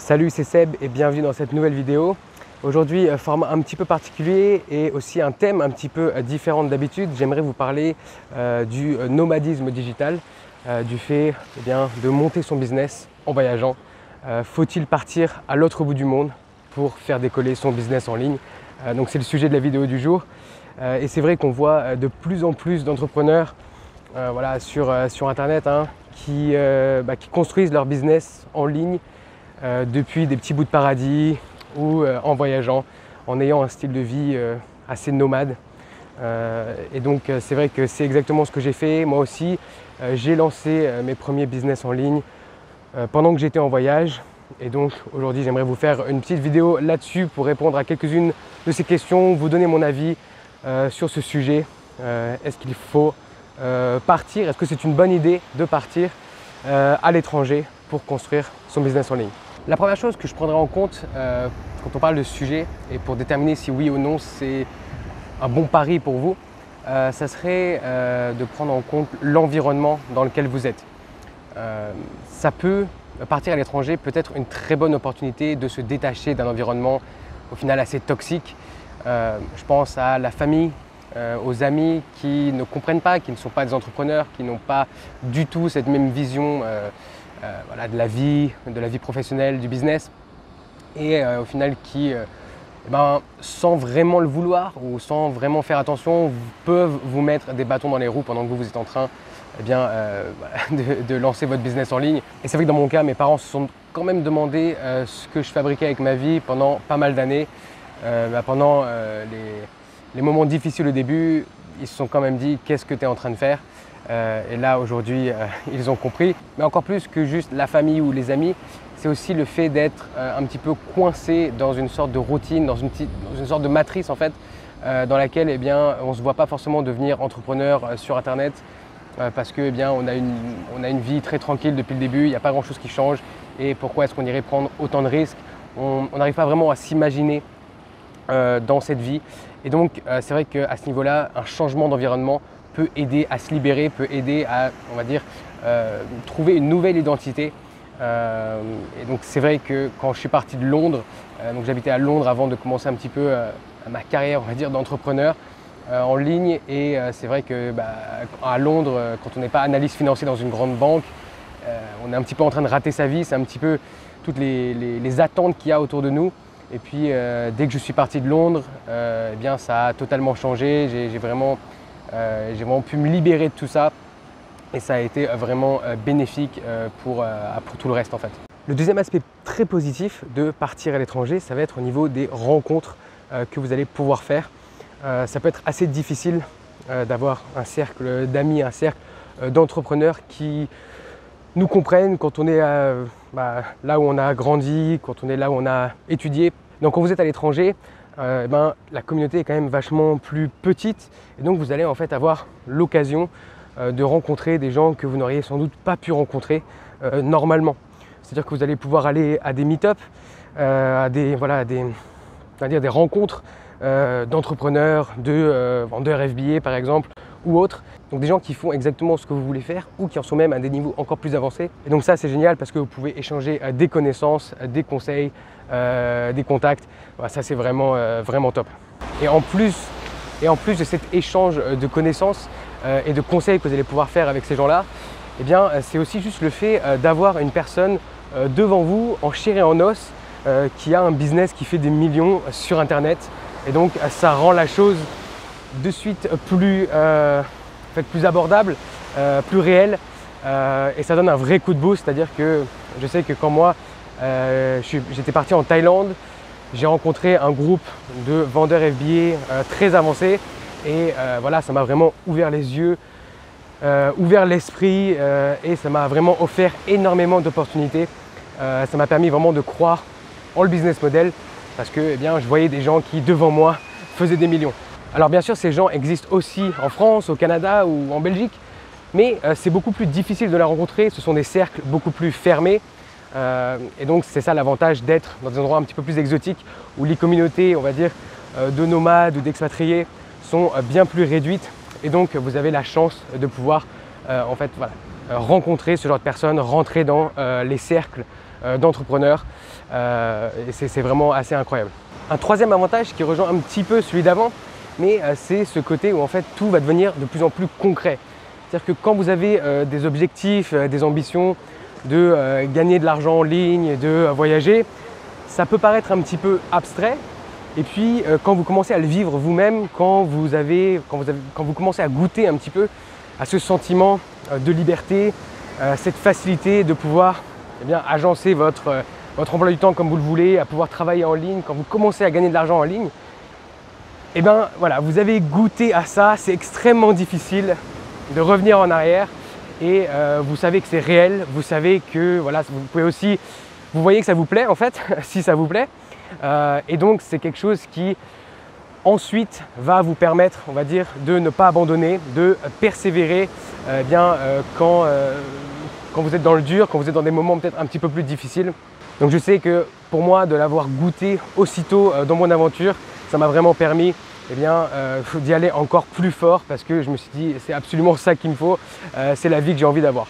Salut, c'est Seb et bienvenue dans cette nouvelle vidéo. Aujourd'hui, format un petit peu particulier et aussi un thème un petit peu différent d'habitude. J'aimerais vous parler du nomadisme digital, du fait de monter son business en voyageant. Faut-il partir à l'autre bout du monde pour faire décoller son business en ligne? Donc c'est le sujet de la vidéo du jour. Et c'est vrai qu'on voit de plus en plus d'entrepreneurs sur Internet qui construisent leur business en ligne depuis des petits bouts de paradis ou en voyageant, en ayant un style de vie assez nomade. Et donc c'est vrai que c'est exactement ce que j'ai fait. Moi aussi, j'ai lancé mes premiers business en ligne pendant que j'étais en voyage. Et donc aujourd'hui, j'aimerais vous faire une petite vidéo là-dessus pour répondre à quelques-unes de ces questions, vous donner mon avis sur ce sujet. Est-ce qu'il faut partir? Est-ce que c'est une bonne idée de partir à l'étranger pour construire son business en ligne? La première chose que je prendrai en compte quand on parle de ce sujet et pour déterminer si oui ou non c'est un bon pari pour vous, ça serait de prendre en compte l'environnement dans lequel vous êtes. Partir à l'étranger peut être une très bonne opportunité de se détacher d'un environnement au final assez toxique. Je pense à la famille, aux amis qui ne comprennent pas, qui ne sont pas des entrepreneurs, qui n'ont pas du tout cette même vision de la vie professionnelle, du business, et au final qui, sans vraiment le vouloir ou sans vraiment faire attention, peuvent vous mettre des bâtons dans les roues pendant que vous êtes en train de lancer votre business en ligne. Et c'est vrai que dans mon cas, mes parents se sont quand même demandé ce que je fabriquais avec ma vie pendant pas mal d'années. Pendant les moments difficiles au début, ils se sont quand même dit « qu'est-ce que tu es en train de faire ?» Et là aujourd'hui, ils ont compris. Mais encore plus que juste la famille ou les amis, c'est aussi le fait d'être un petit peu coincé dans une sorte de routine, dans une sorte de matrice en fait, dans laquelle on ne se voit pas forcément devenir entrepreneur sur Internet parce que on a une vie très tranquille depuis le début, il n'y a pas grand chose qui change. Et pourquoi est-ce qu'on irait prendre autant de risques? On n'arrive pas vraiment à s'imaginer dans cette vie. Et donc c'est vrai qu'à ce niveau-là, un changement d'environnement peut aider à se libérer, peut aider à, trouver une nouvelle identité. Et donc c'est vrai que quand je suis parti de Londres, donc j'habitais à Londres avant de commencer un petit peu ma carrière, d'entrepreneur en ligne. Et c'est vrai que à Londres, quand on n'est pas analyste financier dans une grande banque, on est un petit peu en train de rater sa vie. C'est un petit peu toutes les attentes qu'il y a autour de nous. Et puis dès que je suis parti de Londres, ça a totalement changé. J'ai vraiment pu me libérer de tout ça et ça a été vraiment bénéfique pour tout le reste en fait. Le deuxième aspect très positif de partir à l'étranger, ça va être au niveau des rencontres que vous allez pouvoir faire. Ça peut être assez difficile d'avoir un cercle d'amis, un cercle d'entrepreneurs qui nous comprennent quand on est là où on a grandi, quand on est là où on a étudié. Donc quand vous êtes à l'étranger, la communauté est quand même vachement plus petite et donc vous allez en fait avoir l'occasion de rencontrer des gens que vous n'auriez sans doute pas pu rencontrer normalement. C'est-à-dire que vous allez pouvoir aller à des meet-up, à des rencontres d'entrepreneurs, de vendeurs FBA par exemple ou autres. Donc des gens qui font exactement ce que vous voulez faire ou qui en sont même à des niveaux encore plus avancés. Et donc ça c'est génial parce que vous pouvez échanger des connaissances, des conseils, des contacts. Voilà, ça c'est vraiment top. Et en plus de cet échange de connaissances et de conseils que vous allez pouvoir faire avec ces gens-là, c'est aussi juste le fait d'avoir une personne devant vous en chair et en os qui a un business qui fait des millions sur Internet. Et donc ça rend la chose de suite plus abordable, plus réelle et ça donne un vrai coup de boost. C'est-à-dire que je sais que quand moi j'étais parti en Thaïlande, j'ai rencontré un groupe de vendeurs FBA très avancés et ça m'a vraiment ouvert les yeux, ouvert l'esprit et ça m'a vraiment offert énormément d'opportunités. Ça m'a permis vraiment de croire en le business model parce que je voyais des gens qui devant moi faisaient des millions. Alors bien sûr ces gens existent aussi en France, au Canada ou en Belgique, mais c'est beaucoup plus difficile de les rencontrer. Ce sont des cercles beaucoup plus fermés. Et donc c'est ça l'avantage d'être dans des endroits un petit peu plus exotiques où les communautés, de nomades ou d'expatriés sont bien plus réduites et donc vous avez la chance de pouvoir rencontrer ce genre de personnes, rentrer dans les cercles d'entrepreneurs et c'est vraiment assez incroyable. Un troisième avantage qui rejoint un petit peu celui d'avant, mais c'est ce côté où en fait tout va devenir de plus en plus concret. C'est-à-dire que quand vous avez des objectifs, des ambitions de gagner de l'argent en ligne, de voyager, ça peut paraître un petit peu abstrait. Et puis quand vous commencez à le vivre vous-même, quand vous commencez à goûter un petit peu à ce sentiment de liberté, cette facilité de pouvoir agencer votre emploi du temps comme vous le voulez, à pouvoir travailler en ligne, quand vous commencez à gagner de l'argent en ligne, et bien voilà, vous avez goûté à ça, c'est extrêmement difficile de revenir en arrière et vous savez que c'est réel, vous savez que voilà, vous voyez que ça vous plaît en fait, si ça vous plaît. Et donc c'est quelque chose qui ensuite va vous permettre, on va dire, de ne pas abandonner, de persévérer quand vous êtes dans le dur, quand vous êtes dans des moments peut-être un petit peu plus difficiles. Donc je sais que pour moi, de l'avoir goûté aussitôt dans mon aventure, ça m'a vraiment permis d'y aller encore plus fort parce que je me suis dit c'est absolument ça qu'il me faut, c'est la vie que j'ai envie d'avoir.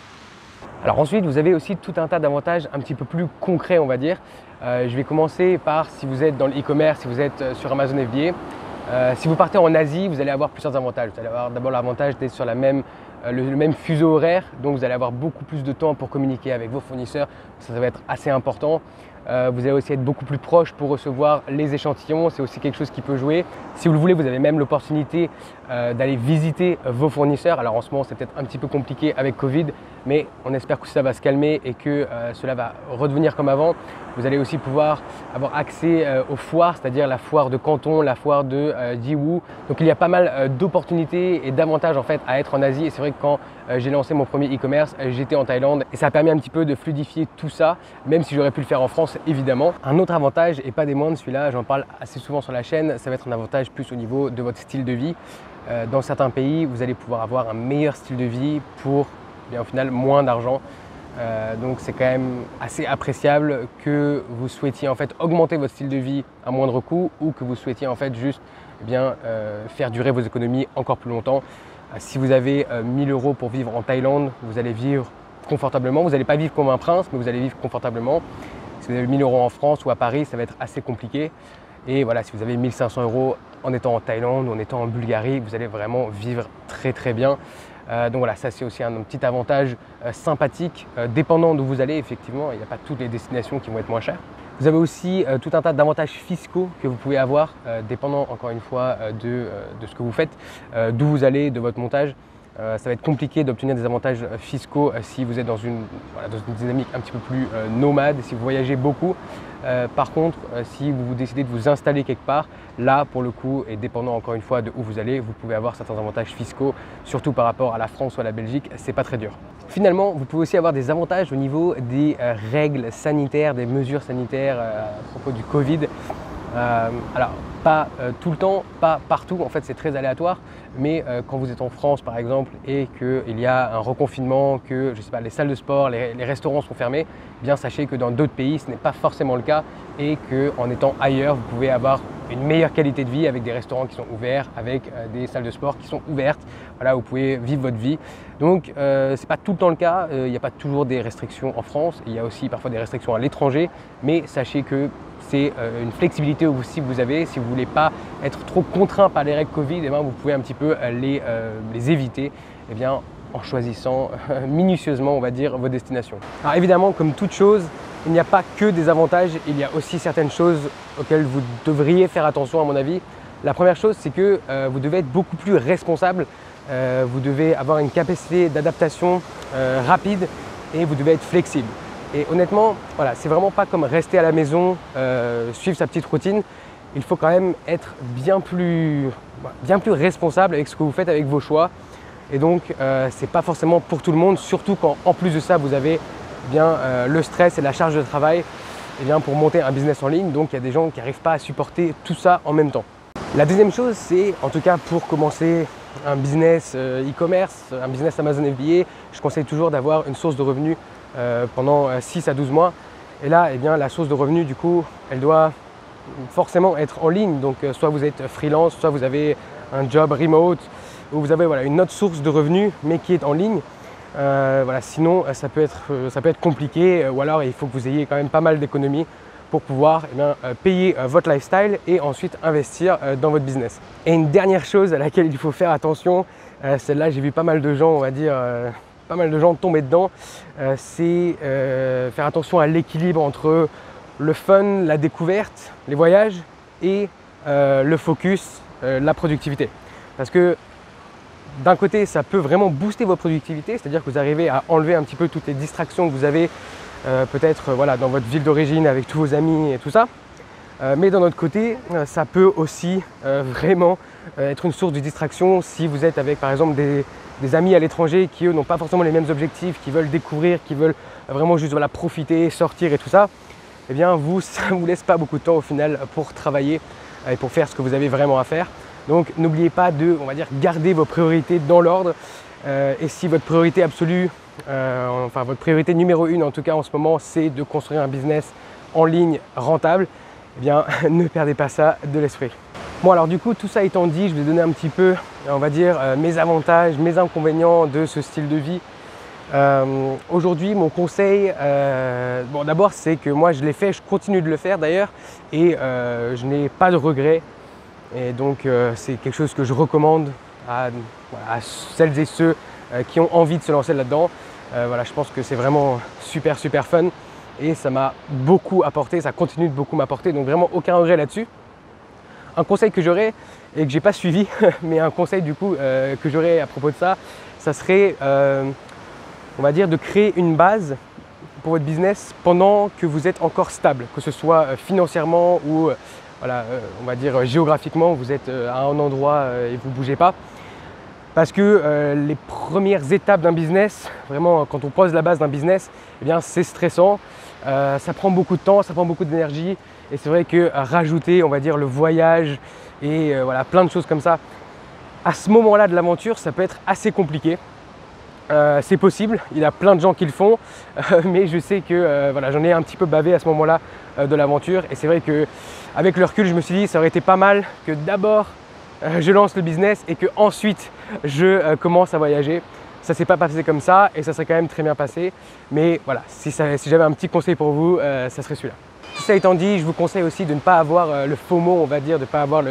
Alors ensuite, vous avez aussi tout un tas d'avantages un petit peu plus concrets, on va dire. Je vais commencer par si vous êtes dans le e-commerce, si vous êtes sur Amazon FBA. Si vous partez en Asie, vous allez avoir plusieurs avantages. Vous allez avoir d'abord l'avantage d'être sur le même fuseau horaire, donc vous allez avoir beaucoup plus de temps pour communiquer avec vos fournisseurs. Ça va être assez important. Vous allez aussi être beaucoup plus proche pour recevoir les échantillons, c'est aussi quelque chose qui peut jouer. Si vous le voulez, vous avez même l'opportunité d'aller visiter vos fournisseurs. Alors en ce moment, c'est peut-être un petit peu compliqué avec Covid, mais on espère que ça va se calmer et que cela va redevenir comme avant. Vous allez aussi pouvoir avoir accès aux foires, c'est-à-dire la foire de Canton, la foire de Daewoo. Donc il y a pas mal d'opportunités et d'avantages en fait à être en Asie. Et c'est vrai que quand j'ai lancé mon premier e-commerce, j'étais en Thaïlande et ça a permis un petit peu de fluidifier tout ça, même si j'aurais pu le faire en France évidemment. Un autre avantage, et pas des moindres, celui-là j'en parle assez souvent sur la chaîne, ça va être un avantage plus au niveau de votre style de vie. Dans certains pays, vous allez pouvoir avoir un meilleur style de vie pour au final moins d'argent. Donc c'est quand même assez appréciable que vous souhaitiez en fait augmenter votre style de vie à moindre coût ou que vous souhaitiez en fait juste faire durer vos économies encore plus longtemps. Si vous avez 1000 € pour vivre en Thaïlande, vous allez vivre confortablement. Vous n'allez pas vivre comme un prince, mais vous allez vivre confortablement. Si vous avez 1000 € en France ou à Paris, ça va être assez compliqué. Et voilà, si vous avez 1500 € en étant en Thaïlande ou en étant en Bulgarie, vous allez vraiment vivre très très bien. Donc voilà, ça c'est aussi un petit avantage sympathique, dépendant d'où vous allez. Effectivement, il n'y a pas toutes les destinations qui vont être moins chères. Vous avez aussi tout un tas d'avantages fiscaux que vous pouvez avoir, dépendant encore une fois de ce que vous faites, d'où vous allez, de votre montage. Ça va être compliqué d'obtenir des avantages fiscaux si vous êtes dans une dynamique un petit peu plus nomade, si vous voyagez beaucoup. Par contre, si vous décidez de vous installer quelque part, là pour le coup, et dépendant encore une fois de où vous allez, vous pouvez avoir certains avantages fiscaux, surtout par rapport à la France ou à la Belgique, c'est pas très dur. Finalement, vous pouvez aussi avoir des avantages au niveau des règles sanitaires, des mesures sanitaires à propos du Covid. Alors, pas tout le temps, pas partout, en fait c'est très aléatoire, mais quand vous êtes en France par exemple et qu'il y a un reconfinement, que je sais pas, les salles de sport, les restaurants sont fermés, bien sachez que dans d'autres pays ce n'est pas forcément le cas et qu'en étant ailleurs vous pouvez avoir une meilleure qualité de vie avec des restaurants qui sont ouverts, avec des salles de sport qui sont ouvertes. Voilà, vous pouvez vivre votre vie. Donc c'est pas tout le temps le cas, il n'y a pas toujours des restrictions en France, il y a aussi parfois des restrictions à l'étranger, mais sachez que c'est une flexibilité aussi que vous avez. Si vous ne voulez pas être trop contraint par les règles Covid, eh bien, vous pouvez un petit peu les éviter en choisissant minutieusement, on va dire, vos destinations. Alors évidemment, comme toute chose, il n'y a pas que des avantages, il y a aussi certaines choses auxquelles vous devriez faire attention à mon avis. La première chose, c'est que vous devez être beaucoup plus responsable, vous devez avoir une capacité d'adaptation rapide et vous devez être flexible. Et honnêtement, voilà, c'est vraiment pas comme rester à la maison, suivre sa petite routine. Il faut quand même être bien plus responsable avec ce que vous faites, avec vos choix. Et donc, c'est pas forcément pour tout le monde, surtout quand en plus de ça, vous avez le stress et la charge de travail pour monter un business en ligne. Donc, il y a des gens qui n'arrivent pas à supporter tout ça en même temps. La deuxième chose, c'est en tout cas pour commencer un business e-commerce, un business Amazon FBA, je conseille toujours d'avoir une source de revenus pendant 6 à 12 mois. Et là, la source de revenus, du coup, elle doit forcément être en ligne. Donc, soit vous êtes freelance, soit vous avez un job remote, ou vous avez une autre source de revenus, mais qui est en ligne. Voilà, sinon, ça peut être compliqué ou alors il faut que vous ayez quand même pas mal d'économies pour pouvoir payer votre lifestyle et ensuite investir dans votre business. Et une dernière chose à laquelle il faut faire attention, celle-là j'ai vu pas mal de gens, on va dire, pas mal de gens tomber dedans, c'est faire attention à l'équilibre entre le fun, la découverte, les voyages et le focus, la productivité. Parce que d'un côté, ça peut vraiment booster votre productivité, c'est-à-dire que vous arrivez à enlever un petit peu toutes les distractions que vous avez peut-être voilà, dans votre ville d'origine avec tous vos amis et tout ça. Mais d'un autre côté, ça peut aussi vraiment être une source de distraction si vous êtes avec par exemple des amis à l'étranger qui eux n'ont pas forcément les mêmes objectifs, qui veulent découvrir, qui veulent vraiment juste voilà, profiter, sortir et tout ça. Eh bien ça ne vous laisse pas beaucoup de temps au final pour travailler et pour faire ce que vous avez vraiment à faire. Donc n'oubliez pas de, on va dire, garder vos priorités dans l'ordre. Et si votre priorité absolue, enfin votre priorité numéro 1 en tout cas en ce moment, c'est de construire un business en ligne rentable, eh bien ne perdez pas ça de l'esprit. Bon alors du coup, tout ça étant dit, je vais donner un petit peu, on va dire, mes avantages, mes inconvénients de ce style de vie. Aujourd'hui, mon conseil, bon d'abord c'est que moi je l'ai fait, je continue de le faire d'ailleurs et je n'ai pas de regrets. Et donc c'est quelque chose que je recommande à celles et ceux qui ont envie de se lancer là-dedans. Voilà, je pense que c'est vraiment super fun et ça m'a beaucoup apporté, ça continue de beaucoup m'apporter, donc vraiment aucun regret là-dessus. Un conseil que j'aurais et que j'ai pas suivi, mais un conseil du coup que j'aurais à propos de ça, ça serait on va dire de créer une base pour votre business pendant que vous êtes encore stable, que ce soit financièrement ou voilà, on va dire géographiquement, vous êtes à un endroit et vous ne bougez pas. Parce que les premières étapes d'un business, vraiment quand on pose la base d'un business, eh bien c'est stressant, ça prend beaucoup de temps, ça prend beaucoup d'énergie et c'est vrai que rajouter, on va dire, le voyage et voilà, plein de choses comme ça, à ce moment-là de l'aventure, ça peut être assez compliqué. C'est possible, il y a plein de gens qui le font, mais je sais que voilà, j'en ai un petit peu bavé à ce moment-là de l'aventure et c'est vrai qu'avec le recul, je me suis dit ça aurait été pas mal que d'abord je lance le business et que ensuite je commence à voyager. Ça ne s'est pas passé comme ça et ça serait quand même très bien passé, mais voilà, si j'avais un petit conseil pour vous, ça serait celui-là. Tout ça étant dit, je vous conseille aussi de ne pas avoir le FOMO, on va dire, de ne pas avoir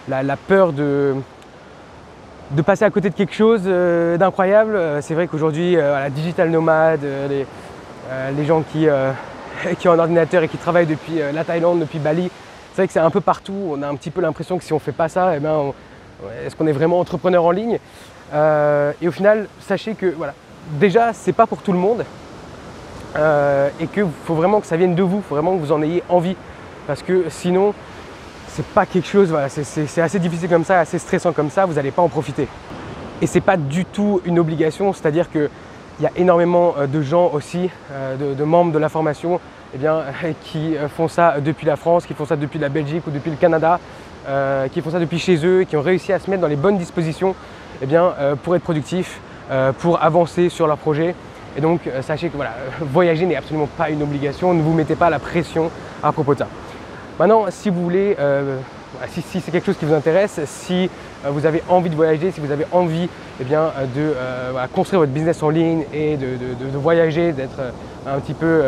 la peur de passer à côté de quelque chose d'incroyable. C'est vrai qu'aujourd'hui, la digital nomade, les gens qui ont un ordinateur et qui travaillent depuis la Thaïlande, depuis Bali, c'est vrai que c'est un peu partout. On a un petit peu l'impression que si on ne fait pas ça, eh ben, est-ce qu'on est vraiment entrepreneur en ligne? Et au final, sachez que voilà, déjà, ce n'est pas pour tout le monde et qu'il faut vraiment que ça vienne de vous, il faut vraiment que vous en ayez envie. Parce que sinon, c'est pas quelque chose, voilà, c'est assez difficile comme ça, assez stressant comme ça, vous n'allez pas en profiter. Et c'est pas du tout une obligation, c'est-à-dire qu'il y a énormément de gens aussi, de membres de la formation, eh bien, qui font ça depuis la France, qui font ça depuis la Belgique ou depuis le Canada, qui font ça depuis chez eux, qui ont réussi à se mettre dans les bonnes dispositions eh bien, pour être productifs, pour avancer sur leur projet. Et donc, sachez que voilà, voyager n'est absolument pas une obligation, ne vous mettez pas la pression à propos de ça. Maintenant, si vous voulez, si c'est quelque chose qui vous intéresse, si vous avez envie de voyager, si vous avez envie eh bien, de voilà, construire votre business en ligne et de voyager, d'être un petit peu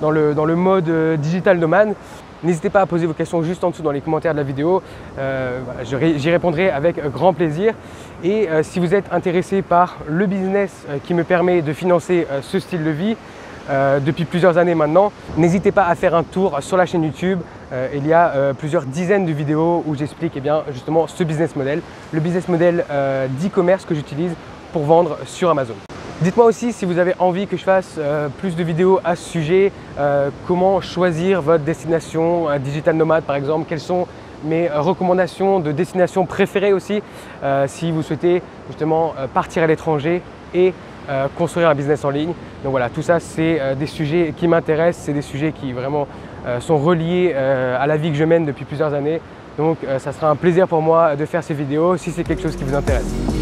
dans le mode digital nomade, n'hésitez pas à poser vos questions juste en dessous dans les commentaires de la vidéo. Voilà, j'y répondrai avec grand plaisir. Et si vous êtes intéressé par le business qui me permet de financer ce style de vie, depuis plusieurs années maintenant, n'hésitez pas à faire un tour sur la chaîne YouTube. Il y a plusieurs dizaines de vidéos où j'explique eh bien, justement ce business model, le business model d'e-commerce que j'utilise pour vendre sur Amazon. Dites-moi aussi si vous avez envie que je fasse plus de vidéos à ce sujet, comment choisir votre destination digital nomade par exemple, quelles sont mes recommandations de destination préférées aussi si vous souhaitez justement partir à l'étranger et construire un business en ligne. Donc voilà, tout ça c'est des sujets qui m'intéressent, c'est des sujets qui vraiment sont reliés à la vie que je mène depuis plusieurs années. Donc ça sera un plaisir pour moi de faire ces vidéos si c'est quelque chose qui vous intéresse.